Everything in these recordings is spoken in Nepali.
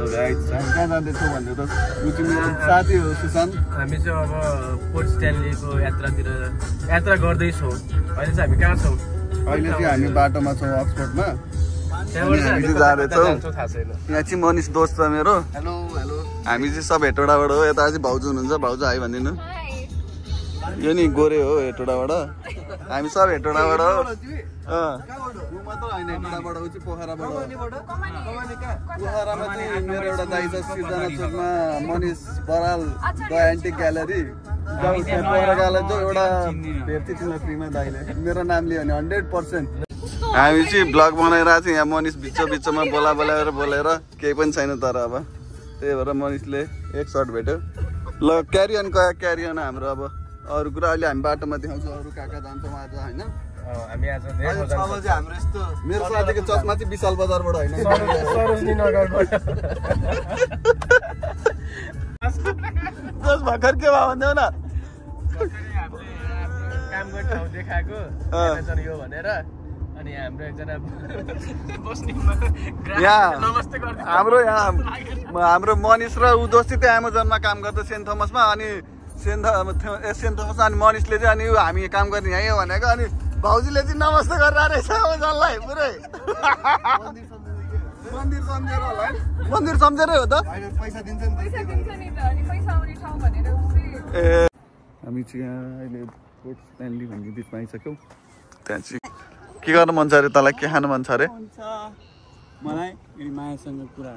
कहाँ जाँदैछौ भन्दै त साथी हो सुशान्त। हामी चाहिँ अब पोर्ट स्ट्यान्लीको यात्रा गर्दैछौँ। अहिले चाहिँ हामी कहाँ छौँ? अहिले चाहिँ हामी बाटोमा छौँ अक्सफोर्डमा। त्यहाँबाट हामी चाहिँ जाँदैछौँ। थाहा छैन। यहाँ चाहिँ मनिष दोस्त छ मेरो। Hello hello. हामी चाहिँ सब हेटौडाबाट हो। यता चाहिँ भाउजू हुनुहुन्छ, भाउजू हाई भनिदिनु। यो नि गोरे हो हेटौडाबाट। हामी सब हेटौडाबाट हो। पोखरामा चाहिँ मेरो एउटा दाइ छ सिर्जना चोकमा Manish Baral the antique gallery. Pokhara जो एउटा भेट्थी तिम्रो फ्रीमा दाइले मेरो नाम लियो भने 100%। हामी चाहिँ ब्लग बनाइरहेको छौँ यहाँ मनिष बिचमा बोलाएर केही पनि छैन तर अब त्यही भएर मनिषले एक सर्ट भेट्यो। ल क्यारियन हाम्रो अब अरू कुरा अहिले हामी बाटोमा देखाउँछौँ अरू कहाँ कहाँ जान्छौँ आज होइन। हामी आज हाम्रो यस्तो मेरो साथीको चस्मा चाहिँ विशाल बजारबाट होइन सरोजनी नगरबाट जस भर्खर के भयो भन्देऊ न। काम गर्ने ठाउँ देखाएको यो भनेर अनि हाम्रो एकजना हाम्रो मनिष र ऊ दोस्ती त एमाजोनमा काम गर्छ सेन्ट थोमसमा। अनि सेन्ट थोमसमा अनि मनिषले चाहिँ अनि हामी काम गर्ने यहीँ हो भनेको। अनि भाउजूले चाहिँ नमस्ते गरेर रहेछ एमाजोनलाई पुरै मन्दिर सम्झेर होला है। मन्दिर सम्झेरै हो त। पैसा दिन्छ नि ए हामी चाहिँ यहाँ अहिले पोर्ट स्ट्यान्ली भन्ने बिचमा आइसक्यौँ। त्यहाँ चाहिँ के गर्नु मन छ अरे तँलाई? के खानु मन छ अरे? मलाई मायासँग कुरा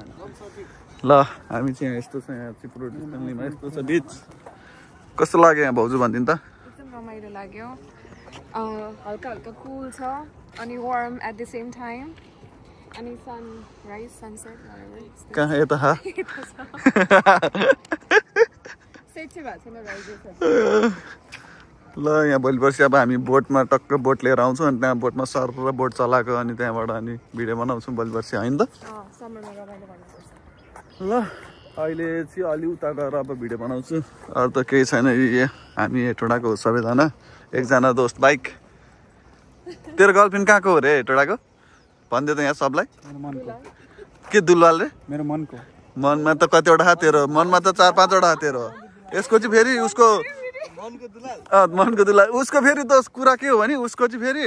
ल हामी चाहिँ यहाँ यस्तो छ यहाँ चाहिँ पोर्ट स्ट्यान्लीमा यस्तो छ बिच। कस्तो लाग्यो यहाँ भाउजू भनिदिनु त? एकदम रमाइलो लाग्यो। हल्का कुल छ अनि warm at the same time अनि सनराइज सनसेट कहाँ यता सेट चाहिँ भएको छैन राइज। ल यहाँ भोलि पर्सि अब हामी बोटमा टक्क बोट लिएर आउँछौँ अनि त्यहाँ बोटमा सर र बोट चलाएको अनि त्यहाँबाट अनि भिडियो बनाउँछौँ भोलि पर्सि होइन त। ल अहिले चाहिँ अलि उता गएर अब भिडियो बनाउँछु। अरू त केही छैन। हामी हेटौडाको हो सबैजना। एकजना दोस्त बाइक। तेरो गर्लफ्रेन्ड कहाँको हो रे हेटौडाको? भनिदियो त यहाँ सबलाई। के दुलवाल रे? मेरो मनको मनमा त कतिवटा तेरो? मनमा त 4-5वटा तेरो। यसको चाहिँ फेरि उसको मनको दुलवाल उसको फेरि त कुरा के हो भने उसको चाहिँ फेरि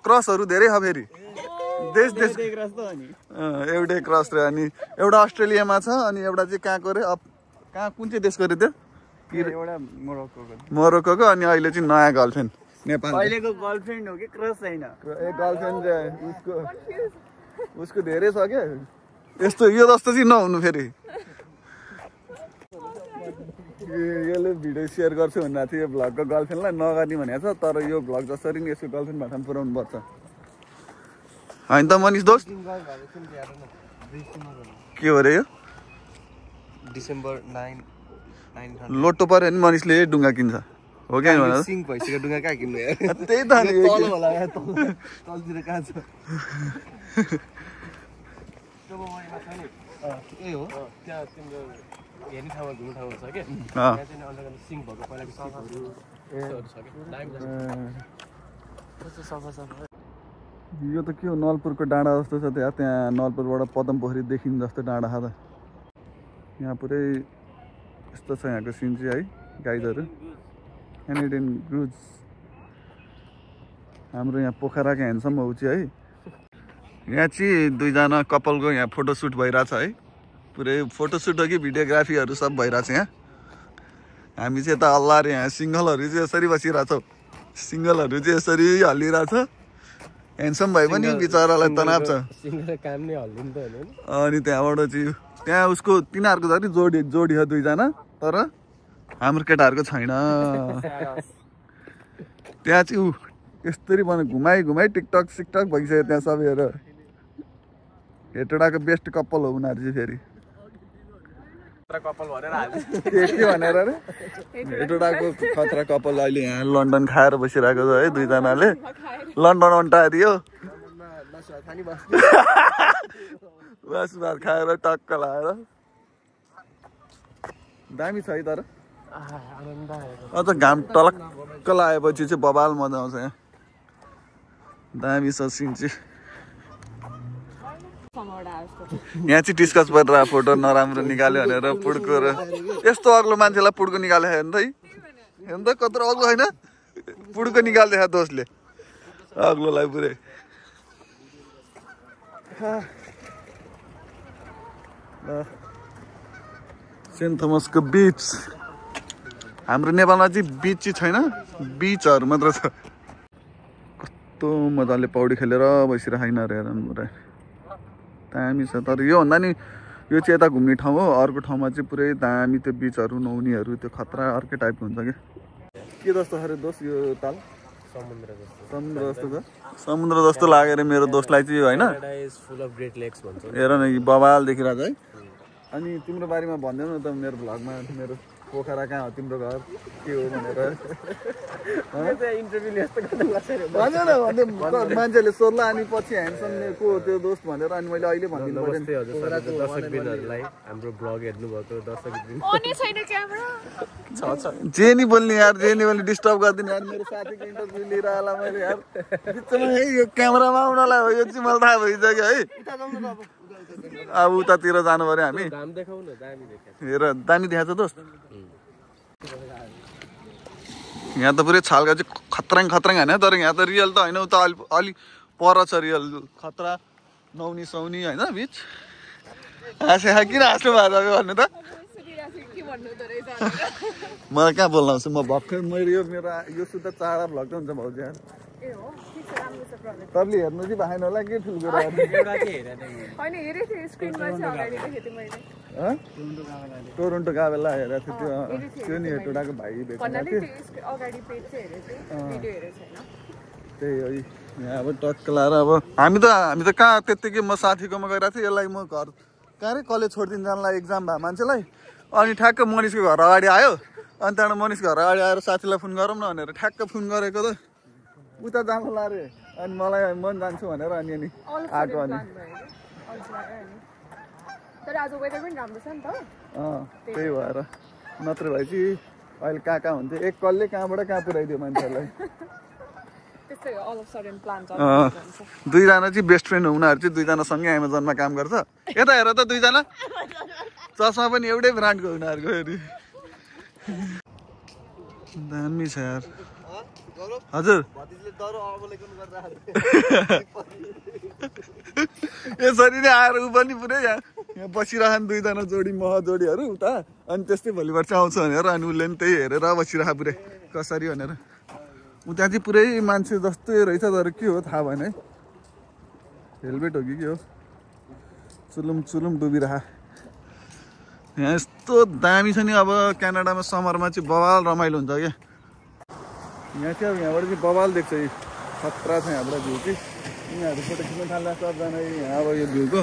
क्रसहरू धेरै छ फेरि देश एउटै क्रस रे। अनि एउटा अस्ट्रेलियामा छ अनि एउटा चाहिँ कहाँको रे कहाँ कुन चाहिँ देशको रे त्यो? मोरोक्कोको। अनि अहिले चाहिँ नयाँ गर्लफ्रेन्ड नेपाल। अहिलेको गर्लफ्रेन्ड हो कि क्रस छैन? गर्लफ्रेन्ड उसको धेरै छ क्या यस्तो यो जस्तो चाहिँ नहुनु फेरि। यसले भिडियो सेयर गर्छु भनेको थियो यो भ्लगको गर्लफ्रेन्डलाई नगर्ने भनेको छ तर यो भ्लग जसरी नि यसको गर्लफ्रेन्ड भएसम्म पुऱ्याउनु पर्छ होइन त मनिष दोस्त? के हो रे यो? डिसेम्बर 9 लोटो पर्यो भने मनिषले डुङ्गा किन्छ हो क्या? सिङ भइसक्यो डुङ्गा कहाँ किन्नु यार? त्यही त नि तलतिर कहाँ छ? ए हो त्यहाँ तिम्रो हेर्ने ठाउँमा घुम्ने ठाउँहरू छ क्या त्यहाँ चाहिँ अलग सिङ भएको पहिलाको सिङहरू छ क्या। यो त के हो नलपुरको डाँडा जस्तो छ त्यहाँ नलपुरबाट पदम पोखरी देखिने जस्तो डाँडा छ त। यहाँ पुरै यस्तो छ यहाँको सिन चाहिँ है गाइडहरू क्यानेडियन गुज। हाम्रो यहाँ पोखराको ह्यान्डसम हो चाहिँ है। यहाँ चाहिँ दुईजना कपालको यहाँ फोटोसुट भइरहेछ है। पुरै फोटोसुट हो कि भिडियोग्राफीहरू सब भइरहेछ यहाँ। हामी चाहिँ यता अल्लाह रे यहाँ सिङ्गलहरू चाहिँ यसरी बसिरहेछौँ। सिङ्गलहरू चाहिँ यसरी हल्लिरहेछ। ह्यान्डसम भाइ पनि बिचरालाई तनाव छ। अनि त्यहाँबाट चाहिँ त्यहाँ उसको तिनीहरूको झन् जोडी छ दुईजना तर हाम्रो केटाहरूको छैन। त्यहाँ चाहिँ ऊ यसरी घुमाइ टिकटक सिकटक भइसक्यो त्यहाँ सबैहरू। हेटौडाको बेस्ट कपाल हो उनीहरू चाहिँ फेरि के भनेर अरे हेटौडाको खतरा कपाल अहिले यहाँ लन्डन खाएर बसिरहेको छ है दुईजनाले। लन्डन अन्टारियो बस भात खाएर टक्क लाएर दामी छ है तर अझ घाम टलक्क लगाएपछि चाहिँ बबाल मजा आउँछ यहाँ। दामी छ सिन चाहिँ यहाँ चाहिँ डिस्कस गरेर फोटो नराम्रो निकाल्यो भनेर पुड्को र यस्तो अग्लो मान्छेलाई पुड्को निकाले हेर्नु त हेर्नु त कत्रो अग्लो होइन पुड्को निकाल्दै दोषले अग्लोलाई पुरै सेन्ट थोमसको बिच हाम्रो नेपालमा चाहिँ बिच चाहिँ छैन बिचहरू मात्र छ कस्तो मजाले पौडी खेलेर बसिरहेको अरे पुरा दामी छ तर योभन्दा नि यो चाहिँ यता घुम्ने ठाउँ हो अर्को ठाउँमा चाहिँ पुरै दामी त्यो बिचहरू नुहाउनेहरू त्यो खतरा अर्कै टाइपको हुन्छ के जस्तो खरे दोस्त यो ताल समुद्र जस्तो छ समुद्र जस्तो लागेर मेरो दोस्तलाई चाहिँ होइन हेर न बवाल देखिरहेको है अनि तिम्रो बारेमा भन्दैनौ न त मेरो भ्लगमा मेरो पोखरा कहाँ हो तिम्रो घर के हो भनेर मान्छेले सोध्ला अनि पछि ह्यान्डसम को हो त्यो दोस्त भनेर अनि मैले अहिले भनिदिनु जे नि बोल्ने यार जे नि बोल्ने डिस्टर्ब गरिदिने यार मेरो साथीको इन्टरभ्यू लिएर आला मैले यार बिचमा है यो क्यामेरामा आउनलाई हो यो चाहिँ मलाई थाहा भइसक्यो है अब उतातिर जानु पर्यो हामी हेर दामी देखाएको छ दोस्त यहाँ त पुरै छालका चाहिँ खतराङ होइन तर यहाँ त रियल त होइन उता अलि पर छ रियल खतरा नौनी सौनी होइन बिच किन हाँस्नु भएको भन्नु त मलाई कहाँ बोल्न आउँछ म भर्खर मैले यो मेरो यो सुत्दा चाडा भ्लग त हुन्छ भाउजू यार तपाईँले हेर्नु चाहिँ भएन होला के ठुलो कुरा टोरन्टो गएको बेला हेरेको थियो त्यो नि हेटोडाको भाइ भेटेको त्यही हो यहाँ अब टक्क लाएर अब हामी त कहाँ त्यत्तिकै म साथीकोमा गइरहेको थिएँ यसलाई म घर कहाँ रे कलेज छोडिदिनु जानलाई एक्जाम भयो मान्छेलाई अनि ठ्याक्क मनिषको घर अगाडि आयो अनि त्यहाँबाट मनिषको घर अगाडि आएर साथीलाई फोन गरौँ न भनेर ठ्याक्क फोन गरेको त उता जानु ला रे अनि मलाई म जान्छु भनेर अनि आएको अनि त्यही भएर नत्र भए चाहिँ अहिले कहाँ हुन्थ्यो एक कलले कहाँबाट कहाँ पुऱ्याइदियो मान्छेहरूलाई दुईजना चाहिँ बेस्ट फ्रेन्ड हो उनीहरू चाहिँ दुईजना सँगै एमाजोनमा काम गर्छ यता हेर त दुईजना चस्मा पनि एउटै ब्रान्डको उनीहरूको फेरि दामी छ यार हजुर यसरी नै आएर ऊ पनि पुरै यहाँ बसिरहन् दुईजना जोडी मह जोडीहरू उता अनि त्यस्तै भोलिबाट चाहिँ आउँछ भनेर अनि उसले पनि त्यही हेरेर बसिरह पुरै कसरी भनेर ऊ त्यहाँ चाहिँ पुरै मान्छे जस्तै रहेछ तर के हो थाहा भएन है हेलमेट हो कि के हो चुलुम डुबिरह यहाँ यस्तो दामी छ नि अब क्यानाडामा समरमा चाहिँ बवाल रमाइलो हुन्छ क्या यहाँ चाहिँ अब यहाँबाट चाहिँ बवाल देख्छ यी खतरा छ यहाँबाट भ्यू चाहिँ यिनीहरू फोटो खिच्न थाल्दा सबजना यहाँ अब यो भ्यूको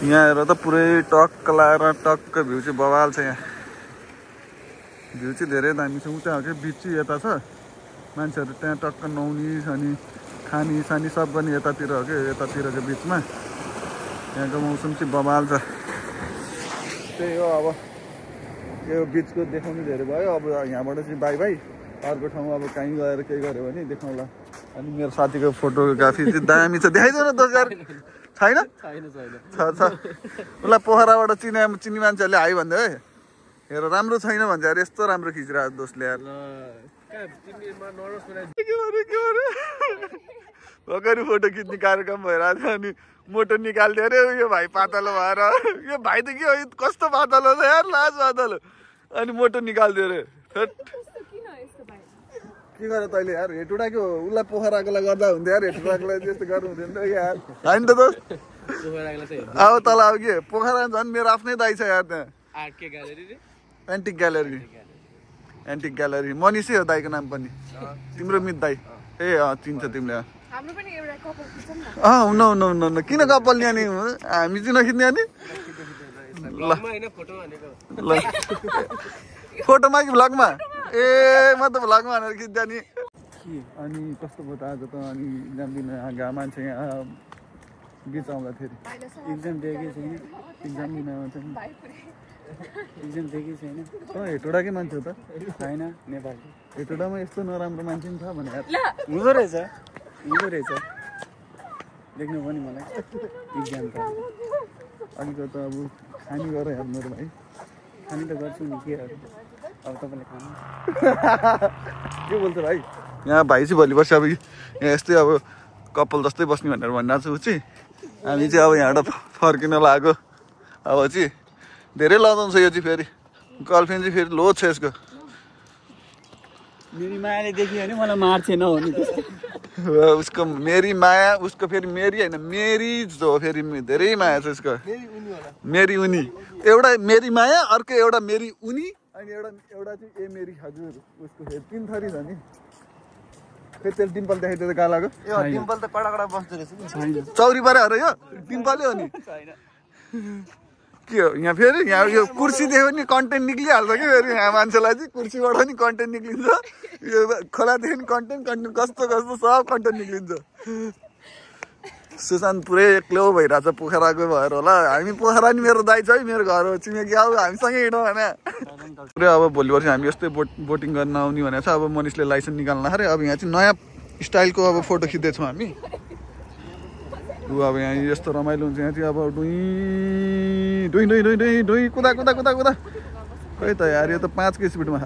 यहाँ हेर त पुरै टक्क लाएर टक्क भ्यू चाहिँ बवाल छ यहाँ भ्यू चाहिँ धेरै दामी छ उता हो क्या बिच चाहिँ यता छ मान्छेहरू त्यहाँ टक्क नुहाउने अनि खानी सानी सब पनि यतातिर हो क्या यतातिरको बिचमा यहाँको मौसम चाहिँ बवाल छ त्यही हो अब यो बिचको देखाउनु धेरै भयो अब यहाँबाट चाहिँ बाई बाई अर्को ठाउँमा अब कहीँ गएर केही गऱ्यो भने देखाउँला अनि मेरो साथीको फोटोग्राफी चाहिँ दामी छ देखाइदिनु न 2000 छैन छ उसलाई पोखराबाट चिनी मान्छेहरूले आयो भन्दै है हेर राम्रो छैन भन्छ यार यस्तो राम्रो खिचिरहेको दोस्तले यार भर्खरै फोटो खिच्ने कार्यक्रम भइरहेको थियो अनि मोटो निकालिदियो अरे यो भाइ पातलो भएर यो भाइ त के हो कस्तो पातलो छ यार लाज पातलो अनि मोटो निकालिदियो अरे के गर तैँले यार हेटुडाको उसलाई पोखराकोलाई गर्दा हुन्थ्यो यार हेटुडाकोलाई त्यस्तो गर्नु हुँदैन त यार होइन त दोस्त अब तल अब के पोखरा झन् मेरो आफ्नै दाइ छ यार त्यहाँ एन्टिक ग्यालरी मनिषै हो दाइको नाम पनि तिम्रो मित दाइ ए चिन्छ तिमीले हुन किन कपाल नि अनि हामी चाहिँ नखिच्ने अनि ल फोटोमा कि भ्लगमा ए म त भ्लगमा भनेर खिच्दा नि अनि कस्तो भयो त आज त अनि इक्जाम दिन घाम मान्छे यहाँ बिच आउँदाखेरि इक्जाम दिएकै छैन इक्जाम दिन आउँछ इक्जाम दिएकै छैन हेटोडाकै मान्छे हो त छैन नेपाल हेटोडामा यस्तो नराम्रो मान्छे पनि छ भने हुँदो रहेछ देख्नु पनि मलाई इक्जाम त अलिकति त अब खानी गरेर हेर्नु र भाइ खानी त गर्छु नि के अब तपाईँले खानु के बोल्छ भाइ यहाँ भाइ चाहिँ भोलि पर्सि अब यहाँ यस्तै अब कपाल जस्तै बस्ने भनेर भनिरहेको छु चाहिँ हामी चाहिँ अब यहाँबाट फर्किन लाग्यो अब चाहिँ धेरै लजाउँछ यो चाहिँ फेरि गर्लफ्रेन्ड चाहिँ फेरि लो छ यसको मेरी मायाले देख्यो भने मलाई मार्छेन हो नि उसको मेरी माया उसको फेरि मेरी होइन मेरी जो फेरि धेरै माया छ उसको मेरी उनी एउटा मेरी माया अर्को एउटा मेरी उनी अनि एउटा चाहिँ ए मेरी हजुर उसको फेरि 3 थरी छ नि फेरि त्यसले डिम्पल देखाइदियो त गालाको डिम्पल त कडा कडा बस्दो रहेछ चौरी परे हो र यो डिम्पलै हो नि के हो यहाँ फेरि यहाँ यो कुर्सी देख्यो नि कन्टेन्ट निक्लिहाल्छ कि फेरि यहाँ मान्छेलाई चाहिँ कुर्सीबाट नि कन्टेन्ट निक्लिन्छ यो खोलादेखि कन्टेन्ट कस्तो कस्तो सब कन्टेन्ट निक्लिन्छ सुशान्त पुरै एक्लो भइरहेछ पोखरा गयो भएर होला हामी पोखरा नि मेरो दाइ छ है मेरो घर हो छिमेकी आऊ हामीसँगै हिँडौँ भने पुरै अब भोलि पर्सि हामी यस्तै बोटिङ गर्न आउने भनेको छ अब मनिषले लाइसेन्स निकाल्न अरे अब यहाँ चाहिँ नयाँ स्टाइलको अब फोटो खिच्दैछौँ हामी अब यहाँ यस्तो रमाइलो हुन्छ यहाँ चाहिँ अब डुई डुई डुई डुई डुई कुदा कुदा कुदा कुदा खै त यार यो त 5 को स्पिडमा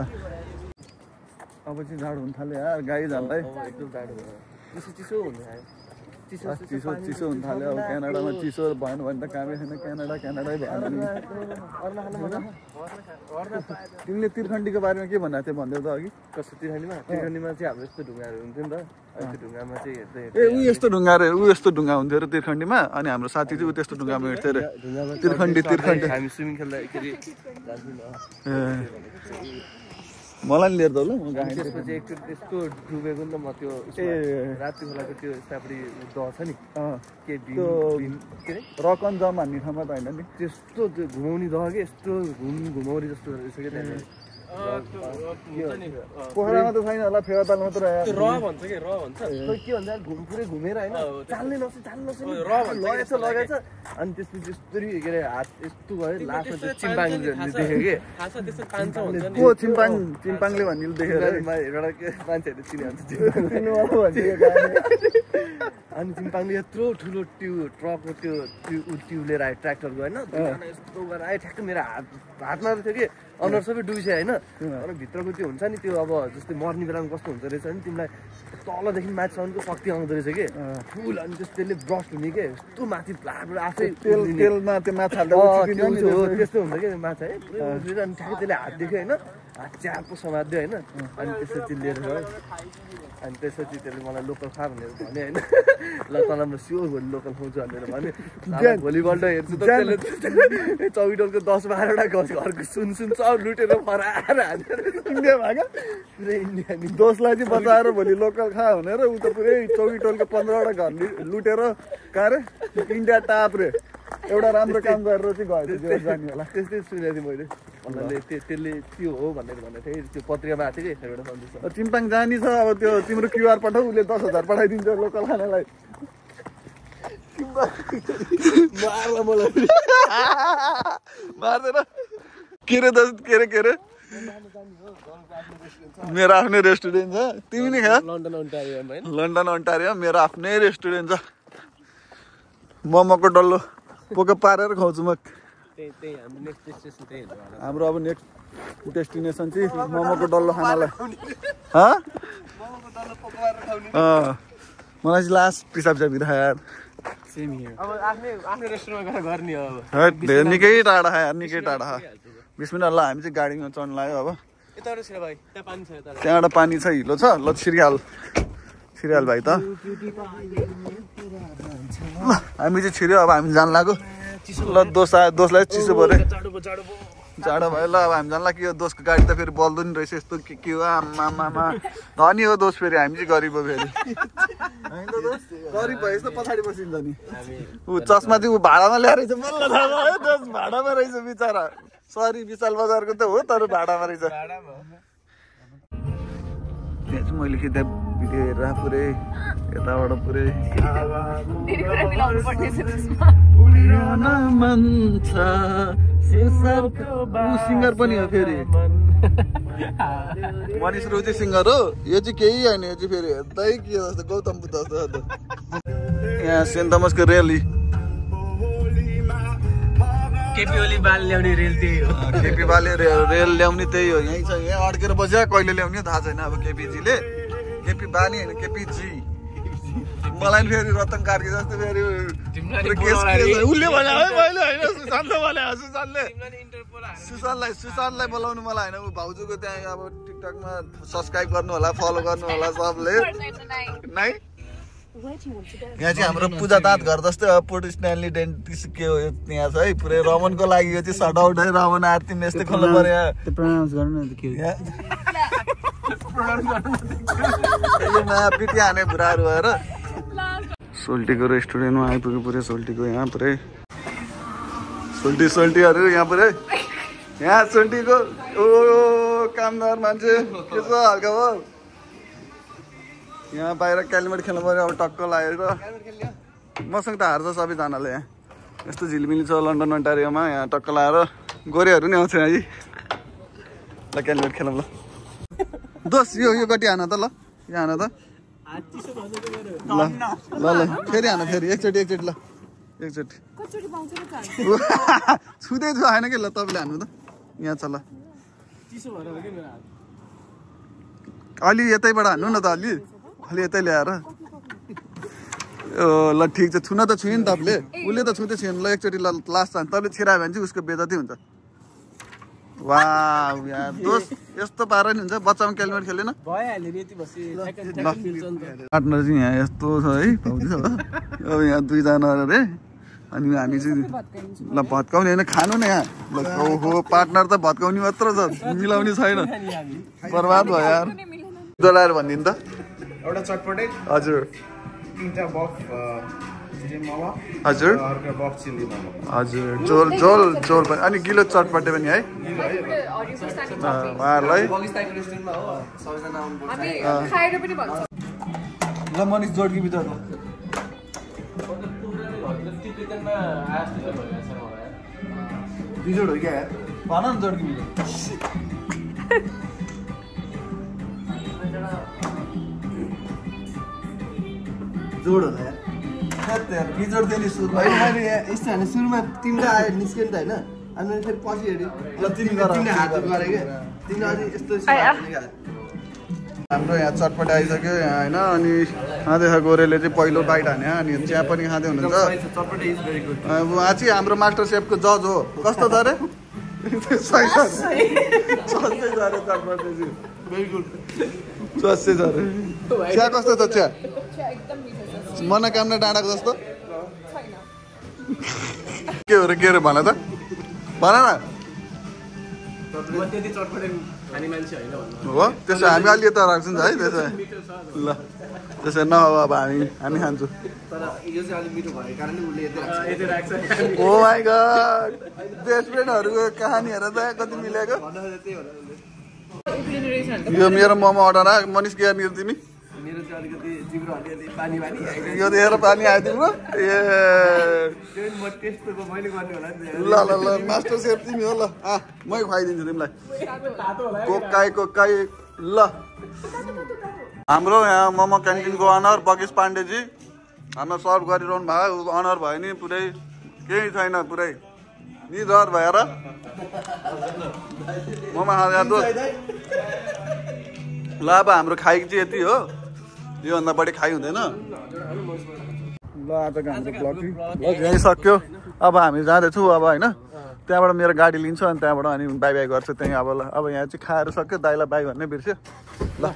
अब चाहिँ जाडो हुन थाल्यो यार गाई झाल्दै एकदम जाडो भयो चिसो हुने आयो चिसो चिसो हुन थाल्यो अब क्यानाडामा चिसो भएन भने त कामै छैन क्यानाडै भएन नि तिमीले त्रिखण्डीको बारेमा के भनेको थियौ भन्दै त अघि कस्तो त्रिखण्डीमा चाहिँ हाम्रो यस्तो ढुङ्गाहरू हुन्थ्यो नि त त्यो ढुङ्गामा चाहिँ ए ऊ यस्तो ढुङ्गा रे ऊ यस्तो ढुङ्गा हुन्थ्यो अरे त्रिखण्डीमा अनि हाम्रो साथी चाहिँ ऊ त्यस्तो ढुङ्गामा हिँड्थ्यो अरे त्रिखण्डी हामी स्विमिङ खेल्दाखेरि मलाई नि लिएर त ल म त्यसपछि एकचोटि त्यस्तो डुबेको नि त म त्यो राति खोलाको त्यो यतापट्टि दह छ नि के रकन जम भन्ने ठाउँमा त होइन नि त्यस्तो त्यो घुमाउने दह कि यस्तो घुमाउने जस्तो रहेछ क्या त्यहाँनिर पोखरामा त छैन होला फेवाताल मात्र र भन्छ के र भन्छ के भन्छ पुरै घुमेर होइन चाल्नै नसक्छ लगाएछ अनि त्यसपछि यस्तरी के अरे हात यस्तो गयो लास्टमा चिम्पाङ देख्यो कि को चिम्पाङले भन्ने देखेर एउटा मान्छेहरू अनि चिम्पाङले यत्रो ठुलो ट्रकको त्यो ट्युब लिएर आयो ट्र्याक्टरको होइन यस्तो गरेर आयो ठ्याक्कै मेरो हातमा थियो कि अनुहार सबै डुबिसक्यो होइन तर भित्रको त्यो हुन्छ नि त्यो अब जस्तै मर्ने बेलामा कस्तो हुन्छ रहेछ नि तिमीलाई तलदेखि माथिसम्मको शक्ति आउँदो रहेछ कि फुल अनि त्यसले ब्रस्ट हुने के यस्तो माथि फ्लाट आफै तेलमा त्यो माछा त्यस्तो हुन्छ कि माछा है पुरै अनि ठ्याक्कै त्यसले हात देख्यो होइन हात च्यापो समात्यो होइन अनि त्यसपछि लिएर गयो अनि त्यसपछि त्यसले मलाई लोकल खा भनेर भने होइन ल तँलाई म स्योर भोलि लोकल खुवाउँछु भनेर भने भोलिपल्ट हेर्छु त त्यसले चौबिटोलको 10-12वटा घरको सुन सब लुटेर फराएर हालेर इन्डिया भएको पुरै इन्डिया नि दोषलाई चाहिँ बचाएर भोलि लोकल खा भनेर ऊ त पुरै चौबिटोलको 15वटा घर लुटेर कारे इन्डिया टाप रे एउटा राम्रो काम गरेर चाहिँ गयो जाने होला त्यस्तै सुनेको थिएँ मैले भन्नाले त्यसले त्यो हो भनेर भनेको थिएँ त्यो पत्रिकामा आएको थियो कि एउटा सन्देश चिम्पाङ जानी छ अब त्यो तिम्रो क्युआर पठाऊ उसले 10,000 पठाइदिन्छ लोकल खानालाई मार्ला मलाई मार्दैन के रे मेरो आफ्नै रेस्टुरेन्ट छ तिमी नि खा लन्डन अन्टारियो मेरो आफ्नै रेस्टुरेन्ट छ मोमोको डल्लो पोको पारेर खुवाउँछु म हाम्रो अब नेक्स्ट डेस्टिनेसन चाहिँ मोमोको डल्लो खानालाई मलाई चाहिँ लास्ट पिसाब भइरहेको यार अब आफ्नै रेस्टुरेन्टमा गएर गर्ने हो अब निकै टाढा यार निकै टाढा 20 मिनट ल हामी चाहिँ गाडीमा चढ्न लाग्यो अब त्यहाँबाट पानी छ हिलो छ ल छिरिहाल भाइ त हामी चाहिँ छिर्यो अब हामी जान लाग्यो ल दोषलाई चिसो पऱ्यो जाडो भयो ल अब हामी जानला के हो दोषको गाडी त फेरि बल्दो नि रहेछ यस्तो के हो आमामा धनी हो दोष फेरि हामी चाहिँ गरिब हो फेरि गरिब भएपछि त पछाडि बसिन्छ नि ऊ चस्मा चाहिँ ऊ भाडामा ल्याएर रहेछ बल्ल थाहा भयो दोष भाडामा रहेछ बिचरा सरी विशाल बजारको त हो तर भाडामा रहेछ त्यहाँ चाहिँ मैले खिच्दा भिडियो हेरेर पुरै यताबाट पुरै सिङ्गर पनि हो फेरि मनिष रोजी सिङ्गर हो यो चाहिँ केही होइन यो चाहिँ फेरि हेर्दै के जस्तो गौतम बुद्ध जस्तो यहाँ सेन्ट थोमसको रेली केपी ओली बाल ल्याउने रेल त्यही हो केपी बाले रेल ल्याउने त्यही हो यहीँ छ यहाँ अड्केर बस्या कहिले ल्याउने थाहा छैन अब केपीजीले केपी बानी होइन केपीजी मलाई फेरि रतन कार्की जस्तो फेरि उसले भने है मैले होइन सुशान्तलाई बोलाउनु मलाई होइन ऊ भाउजूको त्यहाँ अब टिकटकमा सब्सक्राइब गर्नु होला फलो गर्नु होला सबले नै यहाँ चाहिँ हाम्रो पूजा दाँत घर जस्तै अब पोर्ट स्ट्यान्ली डेन्टिस्ट के हो यहाँ छ है पुरै रमनको लागि यो चाहिँ सट आउट है रमन आरती यस्तै खोल्नु पर्यो प्रनाउन्स गर्नु न के पिटी हाने बुढाहरू भएर सोल्टीको रेस्टुरेन्टमा आइपुग्यो पुरै सोल्टीको यहाँ पुरै सोल्टीहरू यहाँ पुरै यहाँ सोल्टीको ओ कामदार मान्छे के छ हल्का भयो यहाँ बाहिर क्यालिमेट खेल्नु पऱ्यो अब टक्क लागेर मसँग त हार्छ सबैजनाले यहाँ यस्तो झिलिमिली छ लन्डन अन्टारियोमा यहाँ टक्क लगाएर गोरेहरू नि आउँछ है ल क्यालिमेट खेलौँ ल दोस यो गटी हान त ल यहाँ हान त ल ल ल फेरि हान फेरि एकचोटि ल एकचोटि छुँदै छु आएन कि ल तपाईँले हान्नु त यहाँ छ ल अलि यतैबाट हान्नु न त अलि यतै ल्याएर ल ठिक छ छुन त छुयो नि तपाईँले उसले त छुँदै छुएन ल एकचोटि ल लास्ट चान्स तपाईँले छिरायो भने चाहिँ उसको बेइज्जती हुन्छ वाह यार दोस यस्तो पारा नि हुन्छ बच्चामा क्यालकुलेट खेलेन पार्टनर चाहिँ यहाँ यस्तो छ है अब यहाँ दुईजना अरे अनि हामी चाहिँ ल भत्काउने होइन खानु न यहाँ ल ओहो पार्टनर त भत्काउने मात्र छ मिलाउने छैन बर्बाद भयो यार डलाएर भनिदिनु त एउटा चटपटे हजुर तीनटा बफ मोमो हजुर अर्को बफ चिल्ली मोमो हजुर झोल पनि अनि गिलो चटपटे पनि है उहाँहरूलाई ल मनिष जोड्की बिच बिजोड हो क्या भन न जोड्की बिच जोड होला यार बिजोड दिने सुरुमा मैले यस्तो होइन सुरुमा तिनवटा आयो निस्क्यो नि त होइन अनि मैले फेरि पछि हेरेँ तिनले हात गरेँ क्या तिनले अझै यस्तो हाम्रो यहाँ चटपटे आइसक्यो यहाँ होइन अनि खाँदैछ गोरेले चाहिँ पहिलो बाइट हाने अनि चिया पनि खाँदै हुनुहुन्छ उहाँ चाहिँ हाम्रो मास्टर सेफको जज हो कस्तो छ अरे सही छ अरे चटपटे चाहिँ बिल्कुल स्वास्थ्य छ अरे चिया कस्तो छ चिया मनोकामना डाँडाको जस्तो के हो र के अरे भन त भन न हो त्यसो हामी अलि यता राख्छौँ नि है त्यसो ल त्यसो नहो अब हामी खान्छौँ ओ माइ गॉड बेस्ट फ्रेन्डहरूको कहानी हेर त कति मिलेको यो मेरो मोमो अर्डर आयो मनिष के गर्ने तिमी यो देखेर पानी आयो तिम्रो ए ल मास्टर सेफ तिमी हो ल मै खुवाइदिन्छु तिमीलाई कोकाई ल हाम्रो यहाँ मोमो क्यान्टिनको अनर बकेश पाण्डेजी हामीलाई सर्भ गरिरहनु भयो अनर भयो नि पुरै केही छैन पुरै निडर भएर मोमो खाँदा ल अब हाम्रो खाइ चाहिँ यति हो योभन्दा बढी खाइ हुँदैन ल आजको हाम्रो ब्लग यहीँ सक्यो अब हामी जाँदैछौँ अब होइन त्यहाँबाट मेरो गाडी लिन्छ अनि त्यहाँबाट अनि बाई गर्छु त्यहीँ अब यहाँ चाहिँ खाएर सक्यो दाइलाई बाई भन्ने बिर्स्यो ल